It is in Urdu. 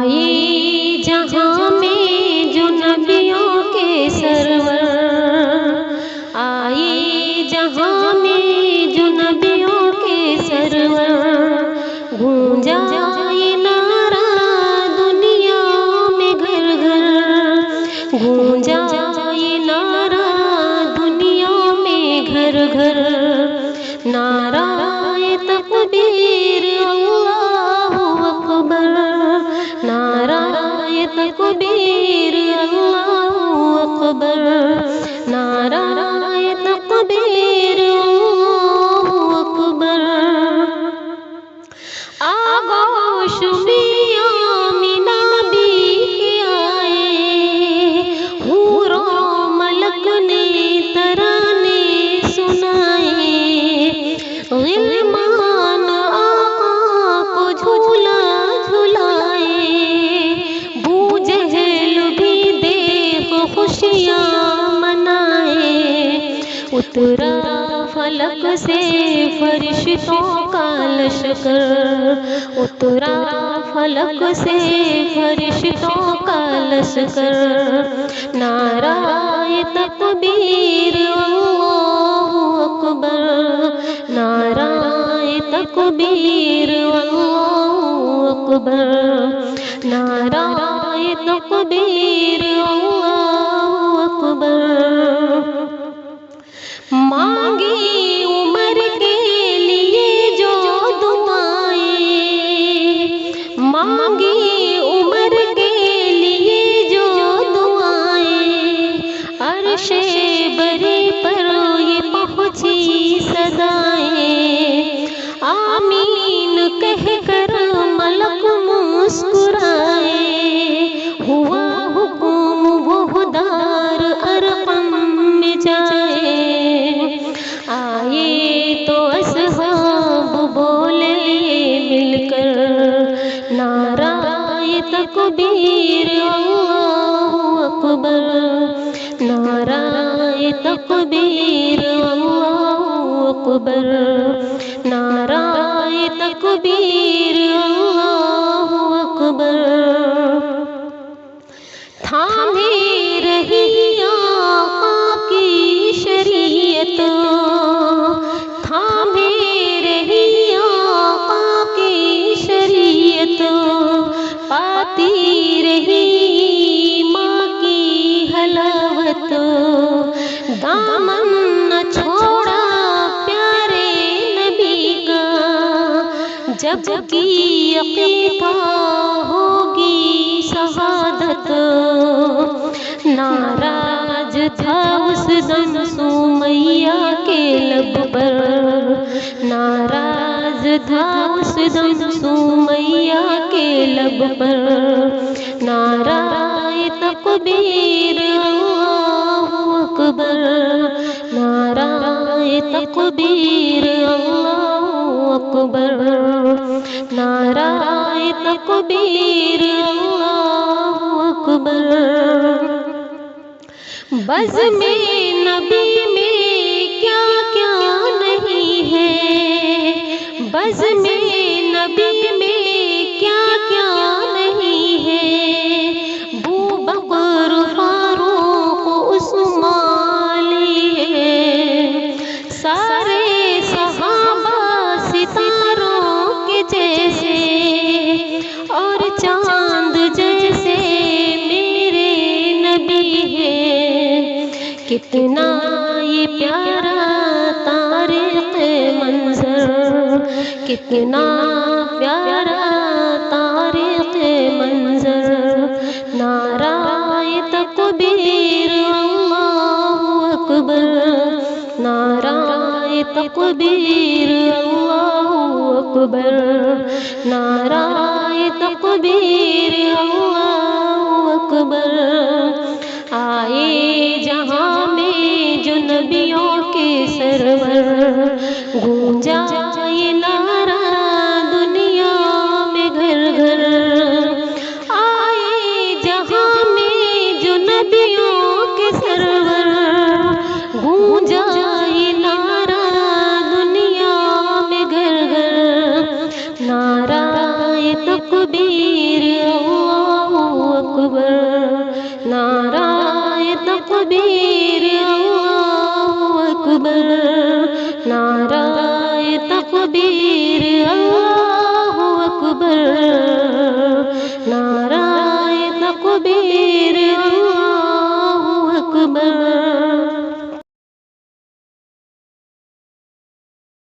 آئے جہاں میں جو نبیوں کے سرور، آئے جہاں میں جو نبیوں کے سرور، گونجا یہ نعرہ دنیا میں گھر گھر، گونجا یہ نعرہ دنیا میں گھر گھر، نعرہ تکبیر اللہ اکبر، نعرہ تکبیر اللہ اکبر، نعرہ تکبیر اللہ اکبر۔ آغوش میں آمنہ بھی کے آئے، حور و ملک نے ترانے سنائے، غلمان آقا کو جھولا جھلائے، بو جہل بھی دیکھ خوشیاں منائے، اترا فلک سے فرشتوں کا لشکر، اترا فلک سے فرشتوں کا لشکر، نعرہ تکبیر اللہ اکبر، نعرہ تکبیر اللہ اکبر، نعرہ تکبیر اللہ اکبر۔ مانگی عمر کے لیے جو دعائیں، مانگی عمر کے لیے جو دعائیں، عرش بری پر یہ پہنچی صدائیں، آمین کہہ کر ملک مسکرائے، ہوا حکم وہ دار ارقم میں جائے، آئے تو اصحاب بولے مل کر، نعرہ تکبیر اللہ اکبر، نعرہ تکبیر اللہ اکبر، نعرہ تکبیر اللہ اکبر۔ تھامے رہی آقا کی شریعت، تھامے رہی آقا کی شریعت، پاتی رہی ماں کی حلاوت، دامن نہ چھوڑا پیارے نبی کا، جب کی یقین تھا ہوگی شہادت، ناراض تھا اس دم سمیہ کے لب پر، ناراض تھا اس دم سمیہ کے لب پر، نعرہ تکبیر اللہ اکبر، نعرہ تکبیر اللہ اکبر، نعرہ تکبیر اللہ اکبر۔ بز میں نبی میں کیا کیا نہیں ہے، بز میں نبی میں کیا کیا نہیں ہے، بو بکر فاروق عثمان علی ہے، سارے صحابہ ستاروں کے جیسے اور چاند جیسے میرے نبی ہے، کتنا یہ پیارا تاریخ منظر، کتنا پیارا تاریخ منظر، نعرہ تکبیر اللہ اکبر، نعرہ تکبیر اللہ اکبر، نعرہ تکبیر اللہ اکبر۔ آئے جہاں میں جو نبیوں کے سرور، گونجا یہ نعرہ دنیا میں گھر گھر، آئے جہاں میں جو نبیوں کے سرور، گونجا یہ نعرہ دنیا میں گھر گھر، نعرہ تکبیر تکبیر اللہ اکبر، نعرہ تکبیر